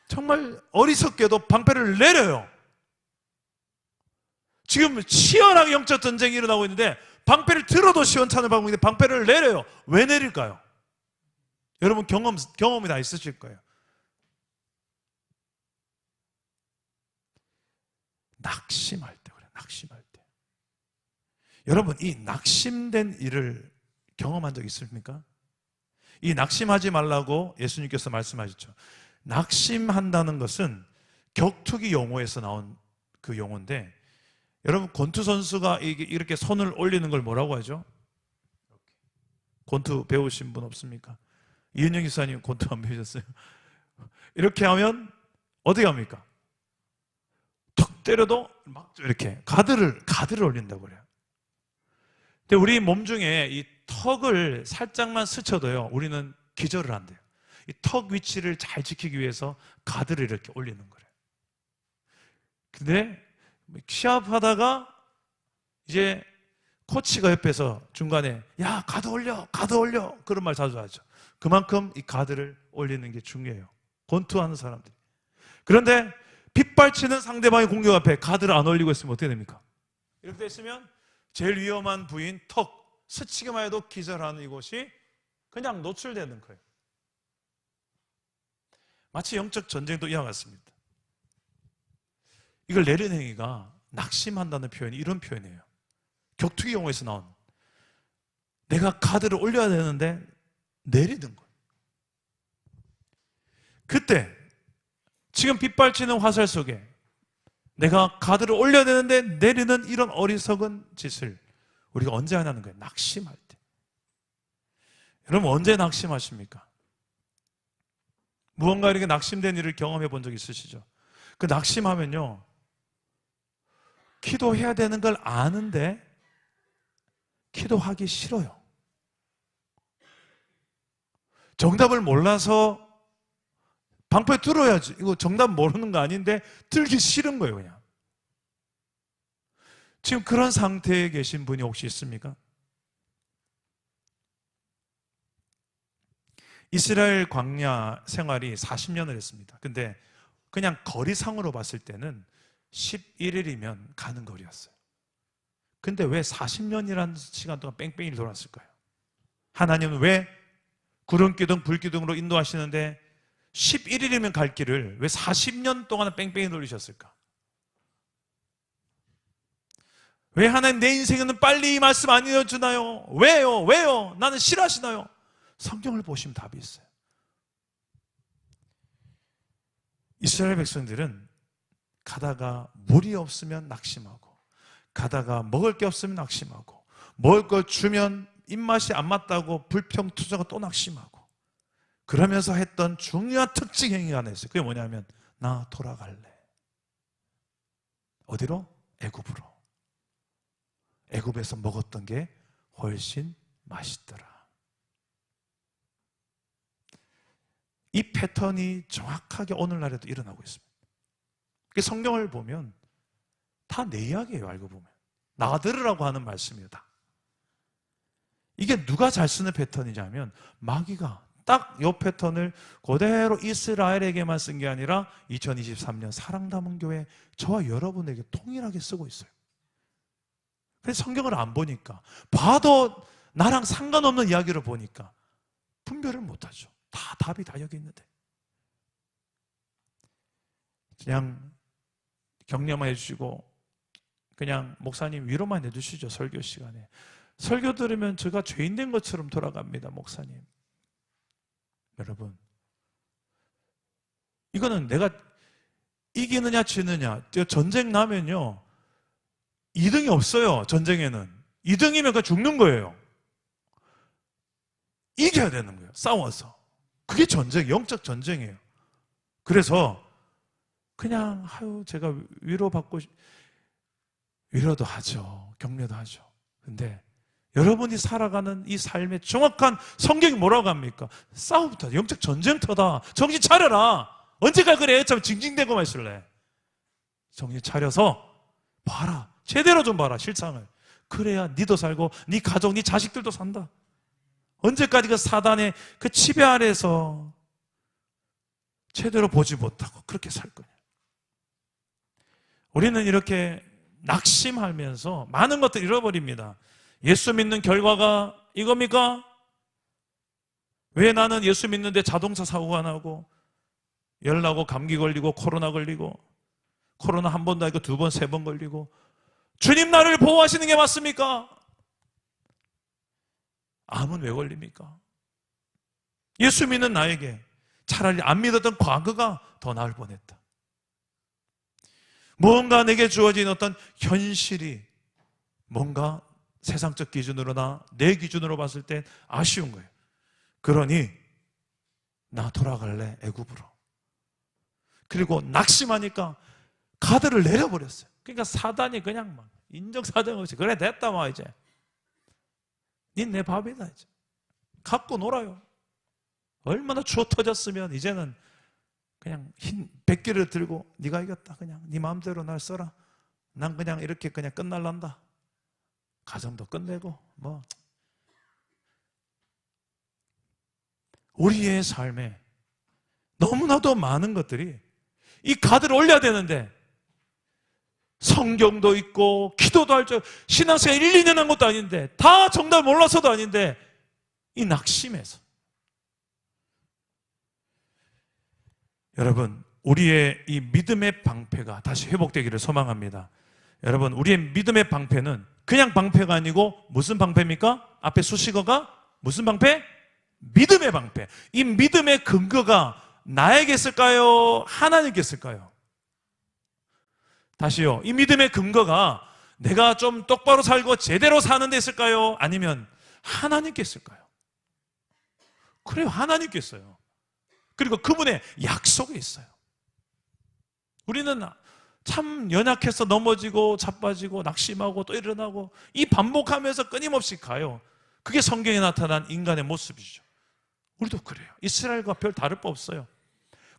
정말 어리석게도 방패를 내려요. 지금 치열하게 영적 전쟁이 일어나고 있는데 방패를 들어도 시원찮은 방법인데 방패를 내려요. 왜 내릴까요? 여러분 경험이 다 있으실 거예요. 낙심할 때 그래요. 낙심할 때. 여러분, 이 낙심된 일을 경험한 적 있습니까? 이 낙심하지 말라고 예수님께서 말씀하셨죠. 낙심한다는 것은 격투기 용어에서 나온 그 용어인데, 여러분, 권투 선수가 이렇게 손을 올리는 걸 뭐라고 하죠? 권투 배우신 분 없습니까? 이은영 기사님 권투 안 배우셨어요? 이렇게 하면 어떻게 합니까? 턱 때려도 막 이렇게 가드를 올린다고 그래요. 근데 우리 몸 중에 이 턱을 살짝만 스쳐도요, 우리는 기절을 한대요. 이 턱 위치를 잘 지키기 위해서 가드를 이렇게 올리는 거래요. 근데 시합하다가 이제 코치가 옆에서 중간에 야, 가드 올려, 가드 올려, 그런 말 자주 하죠. 그만큼 이 가드를 올리는 게 중요해요. 권투하는 사람들이. 그런데 빗발치는 상대방의 공격 앞에 가드를 안 올리고 있으면 어떻게 됩니까? 이렇게 됐으면 제일 위험한 부위인 턱, 스치기만 해도 기절하는 이곳이 그냥 노출되는 거예요. 마치 영적 전쟁도 이와 같습니다. 이걸 내리는 행위가 낙심한다는 표현이 이런 표현이에요. 격투기 용어에서 나온, 내가 카드를 올려야 되는데 내리는 거예요. 그때 지금 빗발치는 화살 속에 내가 카드를 올려야 되는데 내리는 이런 어리석은 짓을 우리가 언제 하냐는 거예요. 낙심할 때. 여러분, 언제 낙심하십니까? 무언가 이렇게 낙심된 일을 경험해 본 적 있으시죠? 그 낙심하면요, 기도해야 되는 걸 아는데 기도하기 싫어요. 정답을 몰라서 방패 들어야지. 이거 정답 모르는 거 아닌데 들기 싫은 거예요, 그냥. 지금 그런 상태에 계신 분이 혹시 있습니까? 이스라엘 광야 생활이 40년을 했습니다. 근데 그냥 거리상으로 봤을 때는 11일이면 가는 거리였어요. 근데 왜 40년이라는 시간 동안 뺑뺑이 돌았을까요? 하나님은 왜 구름기둥, 불기둥으로 인도하시는데 11일이면 갈 길을 왜 40년 동안 뺑뺑이 돌리셨을까? 왜 하나님 내 인생에는 빨리 이 말씀 안 읽어주나요? 왜요? 왜요? 나는 싫어하시나요? 성경을 보시면 답이 있어요. 이스라엘 백성들은 가다가 물이 없으면 낙심하고, 가다가 먹을 게 없으면 낙심하고, 먹을 걸 주면 입맛이 안 맞다고 불평투정하고 또 낙심하고, 그러면서 했던 중요한 특징 행위가 하나 있어요. 그게 뭐냐면, 나 돌아갈래. 어디로? 애굽으로. 애굽에서 먹었던 게 훨씬 맛있더라. 이 패턴이 정확하게 오늘날에도 일어나고 있습니다. 성경을 보면 다 내 이야기예요. 알고 보면 나 들으라고 하는 말씀이에요. 다. 이게 누가 잘 쓰는 패턴이냐면 마귀가 딱 이 패턴을 그대로 이스라엘에게만 쓴 게 아니라 2023년 사랑담은 교회 저와 여러분에게 통일하게 쓰고 있어요. 그래서 성경을 안 보니까, 봐도 나랑 상관없는 이야기를 보니까 분별을 못하죠. 다 답이 다 여기 있는데. 그냥 격려만 해주시고 그냥 목사님 위로만 해주시죠. 설교 시간에. 설교 들으면 제가 죄인 된 것처럼 돌아갑니다. 목사님. 여러분, 이거는 내가 이기느냐 지느냐, 전쟁 나면요 2등이 없어요. 전쟁에는 2등이면 그냥 죽는 거예요. 이겨야 되는 거예요. 싸워서. 그게 전쟁, 영적 전쟁이에요. 그래서 그냥 제가 위로도 하죠. 격려도 하죠. 근데 여러분이 살아가는 이 삶의 정확한 성경이 뭐라고 합니까? 싸움부터, 영적 전쟁터다. 정신 차려라. 언제까지 그래? 참 징징대고만 있을래. 정신 차려서 봐라. 제대로 좀 봐라, 실상을. 그래야 니도 살고 니 가족, 니 자식들도 산다. 언제까지 그 사단의 그 지배 아래서 제대로 보지 못하고 그렇게 살 거냐. 우리는 이렇게 낙심하면서 많은 것들 잃어버립니다. 예수 믿는 결과가 이겁니까? 왜 나는 예수 믿는데 자동차 사고가 나고 열 나고 감기 걸리고 코로나 걸리고, 코로나 한 번도 아니고 2번, 3번 걸리고, 주님 나를 보호하시는 게 맞습니까? 암은 왜 걸립니까? 예수 믿는 나에게 차라리 안 믿었던 과거가 더 나을 뻔했다. 무언가 내게 주어진 어떤 현실이 뭔가 세상적 기준으로나 내 기준으로 봤을 때 아쉬운 거예요. 그러니 나 돌아갈래, 애굽으로. 그리고 낙심하니까 카드를 내려버렸어요. 그러니까 사단이 그냥 막 인정사정 없이 그래 됐다 막 이제 닌 내 밥이다 이제 갖고 놀아요. 얼마나 주워 터졌으면 이제는 그냥 흰 백기를 들고 네가 이겼다, 그냥 네 마음대로 날 써라, 난 그냥 이렇게 그냥 끝날란다. 가정도 끝내고 뭐. 우리의 삶에 너무나도 많은 것들이 이 카드를 올려야 되는데 성경도 있고 기도도 할 줄, 신앙생활 1, 2년 한 것도 아닌데, 다 정답 몰라서도 아닌데 이 낙심에서. 여러분, 우리의 이 믿음의 방패가 다시 회복되기를 소망합니다. 여러분, 우리의 믿음의 방패는 그냥 방패가 아니고 무슨 방패입니까? 앞에 수식어가 무슨 방패? 믿음의 방패. 이 믿음의 근거가 나에게 있을까요? 하나님께 있을까요? 다시요. 이 믿음의 근거가 내가 좀 똑바로 살고 제대로 사는 데 있을까요? 아니면 하나님께 있을까요? 그래요. 하나님께 있어요. 그리고 그분의 약속에 있어요. 우리는 참 연약해서 넘어지고 자빠지고 낙심하고 또 일어나고 이 반복하면서 끊임없이 가요. 그게 성경에 나타난 인간의 모습이죠. 우리도 그래요. 이스라엘과 별 다를 바 없어요.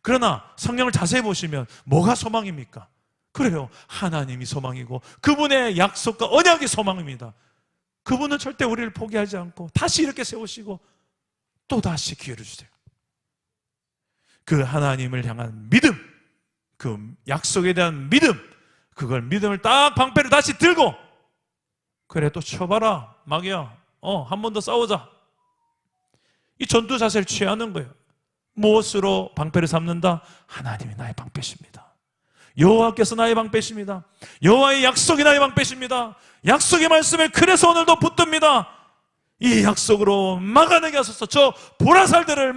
그러나 성경을 자세히 보시면 뭐가 소망입니까? 그래요. 하나님이 소망이고 그분의 약속과 언약이 소망입니다. 그분은 절대 우리를 포기하지 않고 다시 이렇게 세우시고 또 다시 기회를 주세요. 그 하나님을 향한 믿음, 그 약속에 대한 믿음, 그걸 믿음을 딱 방패를 다시 들고 그래 또 쳐봐라 마귀야, 한 번 더 싸우자. 이 전투 자세를 취하는 거예요. 무엇으로 방패를 삼는다? 하나님이 나의 방패십니다. 여호와께서 나의 방패십니다. 여호와의 약속이 나의 방패십니다. 약속의 말씀을 그래서 오늘도 붙듭니다. 이 약속으로 막아내게 하소서. 저 보라살들을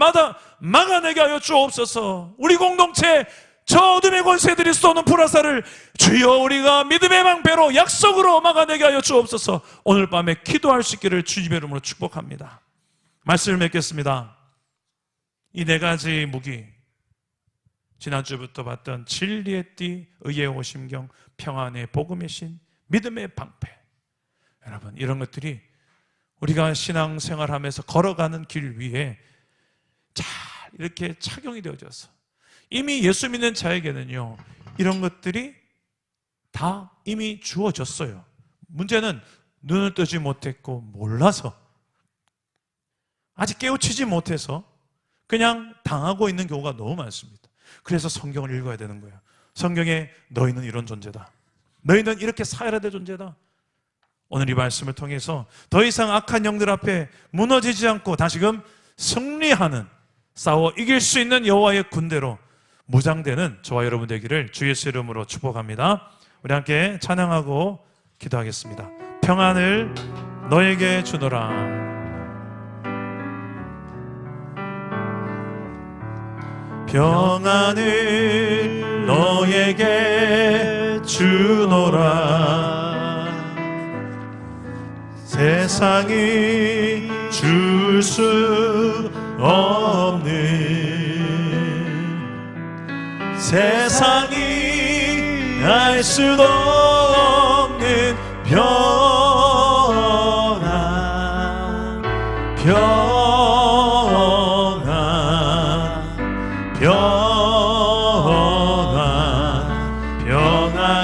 막아내게 하여 주옵소서. 우리 공동체 저 어둠의 권세들이 쏘는 보라살을 주여 우리가 믿음의 방패로 약속으로 막아내게 하여 주옵소서. 오늘 밤에 기도할 수 있기를 주님의 이름으로 축복합니다. 말씀을 맺겠습니다. 이 네 가지 무기, 지난주부터 봤던 진리의 띠, 의의 오심경, 평안의 복음의 신, 믿음의 방패. 여러분, 이런 것들이 우리가 신앙생활하면서 걸어가는 길 위에 잘 이렇게 착용이 되어져서 이미 예수 믿는 자에게는요, 이런 것들이 다 이미 주어졌어요. 문제는 눈을 뜨지 못했고 몰라서, 아직 깨우치지 못해서 그냥 당하고 있는 경우가 너무 많습니다. 그래서 성경을 읽어야 되는 거예요. 성경에 너희는 이런 존재다, 너희는 이렇게 살아야 될 존재다. 오늘 이 말씀을 통해서 더 이상 악한 영들 앞에 무너지지 않고 다시금 승리하는, 싸워 이길 수 있는 여호와의 군대로 무장되는 저와 여러분 되기를 주 예수 이름으로 축복합니다. 우리 함께 찬양하고 기도하겠습니다. 평안을 너에게 주노라. 평안을 너에게 주노라. 세상이 줄 수 없는, 세상이 알 수도 없는 평안,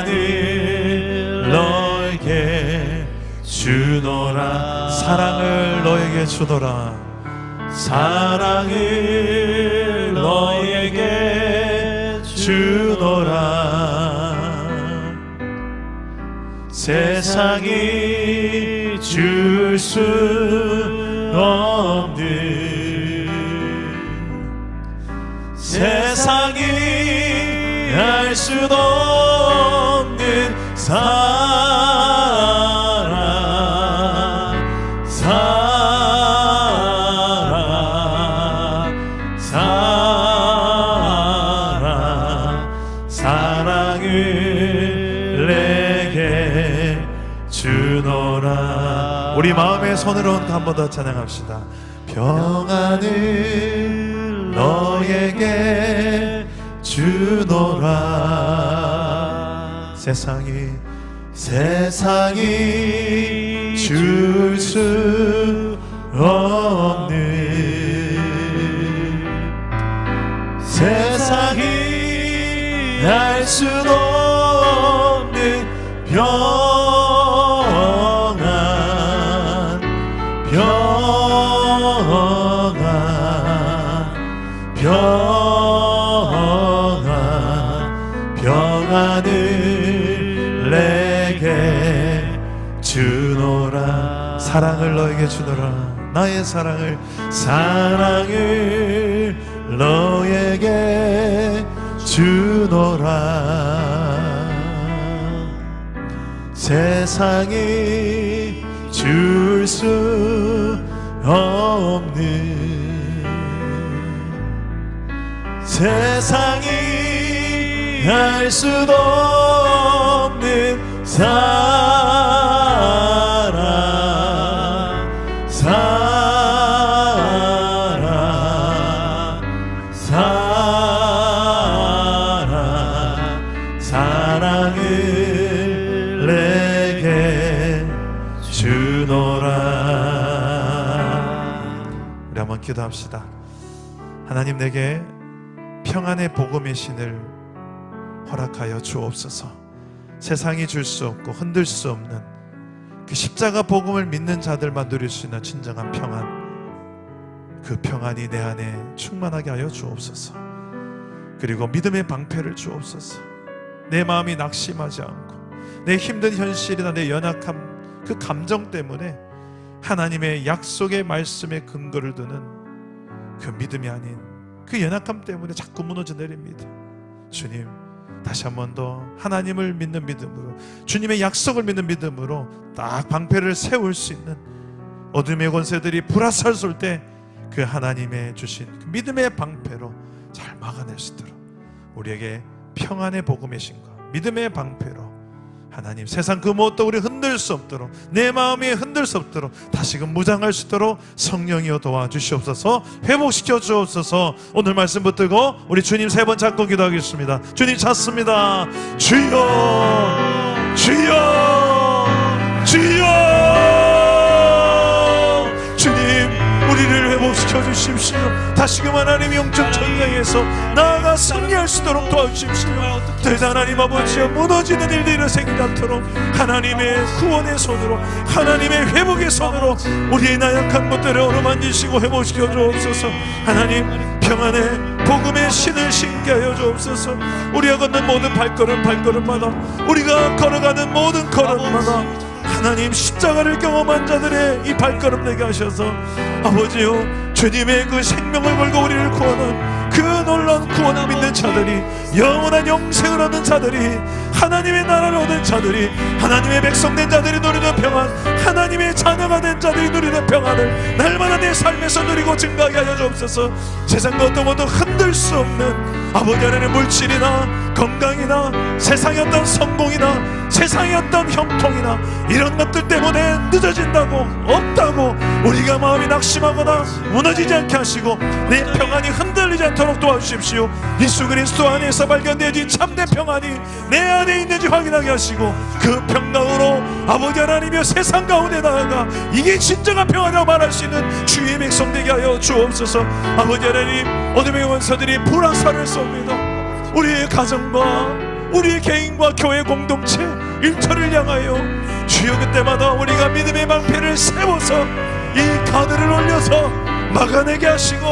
평안을 너에게 주노라. 사랑을 너에게 주노라. 사랑을 너에게 주노라. 세상이 줄 수 없는, 세상이 알 수도 없는 사랑을 내게 주노라. 우리 마음의 손으로 한 번 더 찬양합시다. 평안을 너에게 주노라. 세상이 줄 수 없는, 세상이 알 수도 없는 평안을 내게 주노라. 사랑을 너에게 주노라. 나의 사랑을 너에게 주노라. 세상이 줄 수 없는, 세상이 알 수도 없는 사랑, 사랑, 사랑, 사랑을 내게 주노라. 우리 한번 기도합시다. 하나님, 내게 평안의 복음의 신을 허락하여 주옵소서. 세상이 줄 수 없고 흔들 수 없는 그 십자가 복음을 믿는 자들만 누릴 수 있는 진정한 평안, 그 평안이 내 안에 충만하게 하여 주옵소서. 그리고 믿음의 방패를 주옵소서. 내 마음이 낙심하지 않고 내 힘든 현실이나 내 연약함, 그 감정 때문에 하나님의 약속의 말씀에 근거를 두는 그 믿음이 아닌 그 연약함 때문에 자꾸 무너져 내립니다. 주님, 다시 한 번 더 하나님을 믿는 믿음으로, 주님의 약속을 믿는 믿음으로 딱 방패를 세울 수 있는, 어둠의 권세들이 불화살 쏠 때 그 하나님의 주신 그 믿음의 방패로 잘 막아낼 수 있도록 우리에게 평안의 복음의 신과 믿음의 방패로 하나님, 세상 그 무엇도 우리 흔들 수 없도록, 내 마음이 흔들 수 없도록 다시금 무장할 수 있도록 성령이여 도와주시옵소서. 회복시켜 주옵소서. 오늘 말씀 붙들고 우리 주님 세 번 잡고 기도하겠습니다. 주님 찾습니다. 주여, 주여, 주여. 주님, 우리를 회복시켜 주십시오. 다시금 하나님 영적 전쟁에서 나아가 승리할 수 있도록 도와주십시오. 대단 하나님 아버지여, 무너지는 일들이 생기지 않도록 하나님의 구원의 손으로, 하나님의 회복의 손으로 우리의 나약한 것들을 어루만지시고 회복시켜 주옵소서. 하나님, 평안의 복음의 신을 신게 하여 주옵소서. 우리가 걷는 모든 발걸음마다, 우리가 걸어가는 모든 걸음마다 하나님 십자가를 경험한 자들의 이 발걸음 되게 하셔서 아버지요, 주님의 그 생명을 걸고 우리를 구하는 그 놀라운 구원을 믿는 자들이, 영원한 영생을 얻는 자들이, 하나님의 나라를 얻는 자들이, 하나님의 백성된 자들이 누리는 평안, 하나님의 자녀가 된 자들이 누리는 평안을 날마다 내 삶에서 누리고 증가하게 하여 주옵소서. 세상과 어떤 것도 흔들 수 없는 아버지 하나님의 물질이나 건강이나 세상의 어떤 성공이나 세상의 어떤 형통이나 이런 것들 때문에 늦어진다고, 없다고 우리가 마음이 낙심하거나 무너지지 않게 하시고 내 평안이 흔들리지 않도록 도와주십시오. 예수 그리스도 안에서 발견되어진 참된 평안이 내 안에 있는지 확인하게 하시고 그 평강으로 아버지 하나님이여 세상 가운데 나아가 이게 진정한 평안이라고 말할 수 있는 주의 백성 되게 하여 주옵소서. 아버지 하나님, 어둠의 원수들이 불화살을 쏩니다. 우리의 가정과 우리의 개인과 교회 공동체 일터를 향하여 주여, 그때마다 우리가 믿음의 방패를 세워서 이 가드를 올려서 막아내게 하시고,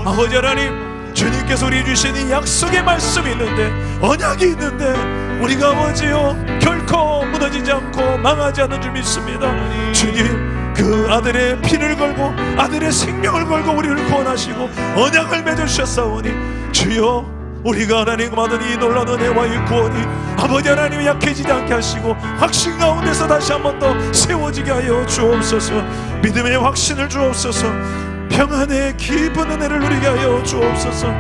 아버지 하나님, 주님께서 우리 주신 이 약속의 말씀이 있는데, 언약이 있는데 우리가 아버지요 결코 무너지지 않고 망하지 않는 줄 믿습니다. 주님, 그 아들의 피를 걸고 아들의 생명을 걸고 우리를 구원하시고 언약을 맺으셨사오니 주여, 우리가 하나님 받은 이 놀라운 은혜와 이 구원이 아버지 하나님이 약해지지 않게 하시고 확신 가운데서 다시 한 번 더 세워지게 하여 주옵소서. 믿음의 확신을 주옵소서. 평안의 깊은 은혜를 누리게 하여 주옵소서.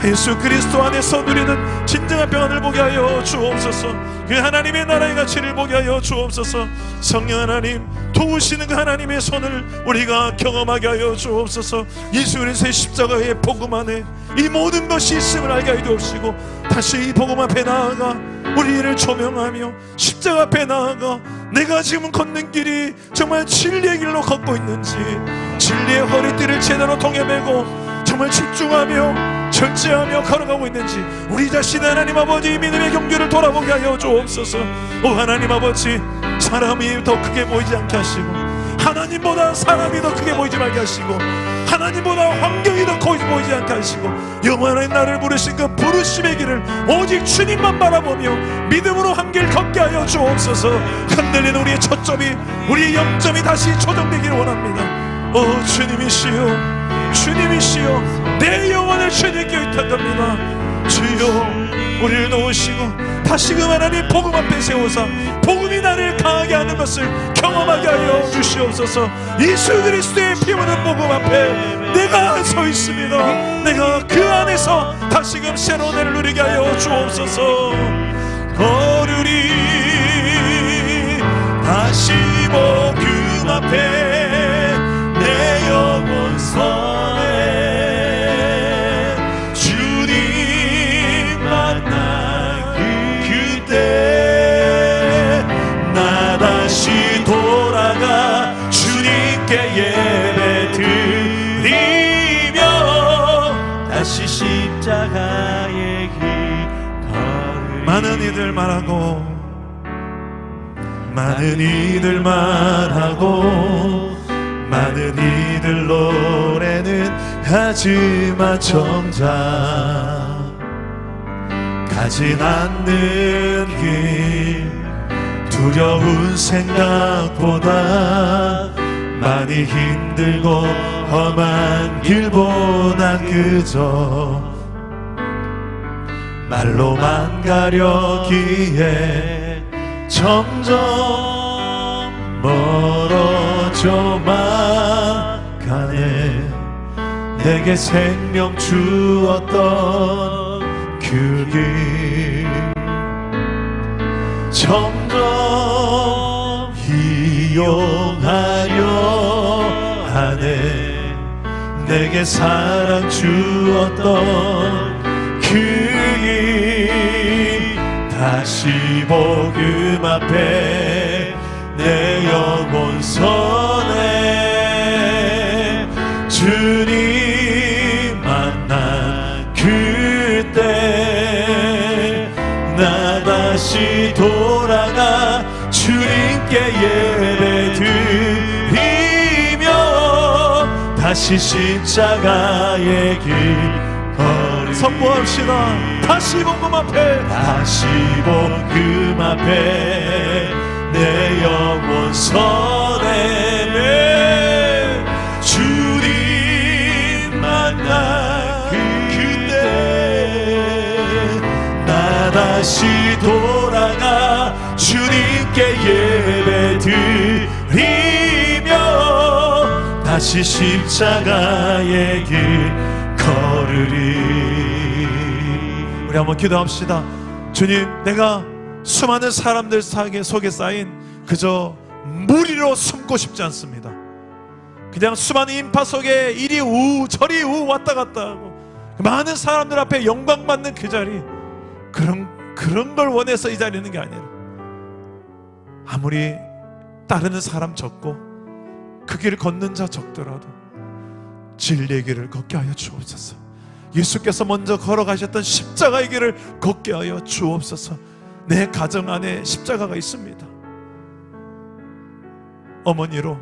예수 그리스도 안에서 누리는 진정한 평안을 보게 하여 주옵소서. 그 하나님의 나라의 가치를 보게 하여 주옵소서. 성령 하나님, 도우시는 그 하나님의 손을 우리가 경험하게 하여 주옵소서. 예수 그리스도의 십자가의 복음 안에 이 모든 것이 있음을 알게 하여 주옵시고, 다시 이 복음 앞에 나아가 우리를 조명하며 십자가 앞에 나아가 내가 지금 걷는 길이 정말 진리의 길로 걷고 있는지, 진리의 허리띠를 제대로 동여매고 정말 집중하며 절제하며 걸어가고 있는지 우리 자신 하나님 아버지 믿음의 경주를 돌아보게 하여 주옵소서. 오 하나님 아버지, 사람이 더 크게 보이지 않게 하시고, 하나님보다 사람이 더 크게 보이지 말게 하시고, 하나님보다 환경이 더 크게 보이지 않게 하시고, 영원한 나를 부르신 그 부르심의 길을 오직 주님만 바라보며 믿음으로 한 길 걷게 하여 주옵소서. 흔들리는 우리의 초점이, 우리의 영점이 다시 조정되기를 원합니다. 오 주님이시여, 주님이시여, 내 영혼을 주님께 의탁합니다. 주여, 우리를 도우시고 다시금 하나님 복음 앞에 세우사 복음이 나를 강하게 하는 것을 경험하게 하여 주시옵소서. 예수 그리스도의 피 묻은 복음 앞에 내가 서 있습니다. 내가 그 안에서 다시금 새로운 애를 누리게 하여 주옵소서. 걸으리 다시 복음 앞에 내 영혼 선해 주님 만나 그때 나 다시 돌아가 주님께 예배 드리며 다시 십자가의 길 걸으리. 많은 이들 말하고 많은 이들 말하고 많은 이들 노래는 하지만 정작 가진 않는 길 두려운 생각보다 많이 힘들고 험한 길보다 그저 말로만 가려기에 점점 멀어져만 가네. 내게 생명 주었던 그 길 점점 이용하려 하네. 내게 사랑 주었던 그 길 다시 복음 앞에 내 영혼 선해 주님 만난 그때 나 다시 돌아가 주님께 예배 드리며 다시 십자가의 길 걸으리. 선포합시다. 다시 복음 앞에 다시 복음 앞에 내 영혼 선해 주님 만나 그때 나 다시 돌아가 주님께 예배 드리며 다시 십자가의 길 걸으리. 우리 한번 기도합시다. 주님, 내가 수많은 사람들 속에 쌓인 그저 무리로 숨고 싶지 않습니다. 그냥 수많은 인파 속에 이리 우 저리 우 왔다 갔다 하고 많은 사람들 앞에 영광받는 그 자리, 그런 걸 원해서 이 자리에 있는 게 아니라 아무리 따르는 사람 적고 그 길을 걷는 자 적더라도 진리의 길을 걷게 하여 주옵소서. 예수께서 먼저 걸어가셨던 십자가의 길을 걷게 하여 주옵소서. 내 가정 안에 십자가가 있습니다. 어머니로,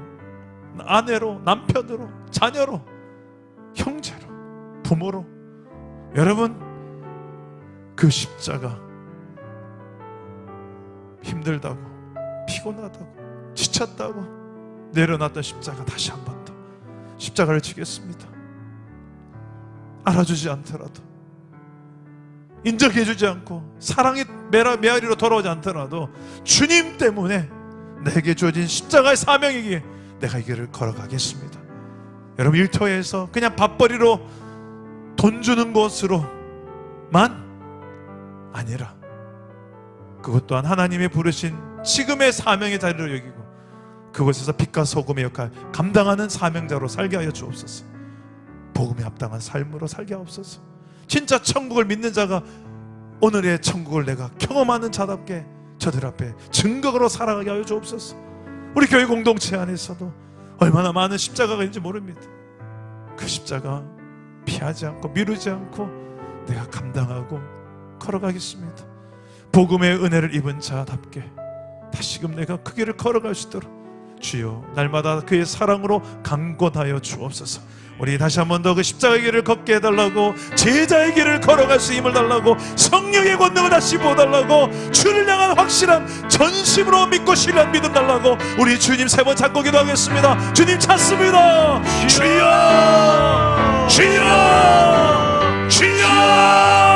아내로, 남편으로, 자녀로, 형제로, 부모로. 여러분, 그 십자가 힘들다고, 피곤하다고, 지쳤다고 내려놨던 십자가 다시 한 번 더 십자가를 지겠습니다. 알아주지 않더라도, 인정해주지 않고 사랑이 메아리로 돌아오지 않더라도 주님 때문에 내게 주어진 십자가의 사명이기에 내가 이 길을 걸어가겠습니다. 여러분, 일터에서 그냥 밥벌이로 돈 주는 것으로만 아니라 그것 또한 하나님의 부르신 지금의 사명의 자리를 여기고 그곳에서 빛과 소금의 역할 감당하는 사명자로 살게 하여 주옵소서. 복음에 합당한 삶으로 살게 하옵소서. 진짜 천국을 믿는 자가 오늘의 천국을 내가 경험하는 자답게 저들 앞에 증거로 살아가게 하여 주옵소서. 우리 교회 공동체 안에서도 얼마나 많은 십자가가 있는지 모릅니다. 그 십자가 피하지 않고 미루지 않고 내가 감당하고 걸어가겠습니다. 복음의 은혜를 입은 자답게 다시금 내가 그 길을 걸어갈 수 있도록 주여 날마다 그의 사랑으로 강권하여 주옵소서. 우리 다시 한 번 더 그 십자가의 길을 걷게 해달라고, 제자의 길을 걸어갈 수 힘을 달라고, 성령의 권능을 다시 보달라고, 주를 향한 확실한 전심으로 믿고 신뢰한 믿음 달라고 우리 주님 세 번 찾고 기도하겠습니다. 주님 찾습니다. 주여, 주여, 주여.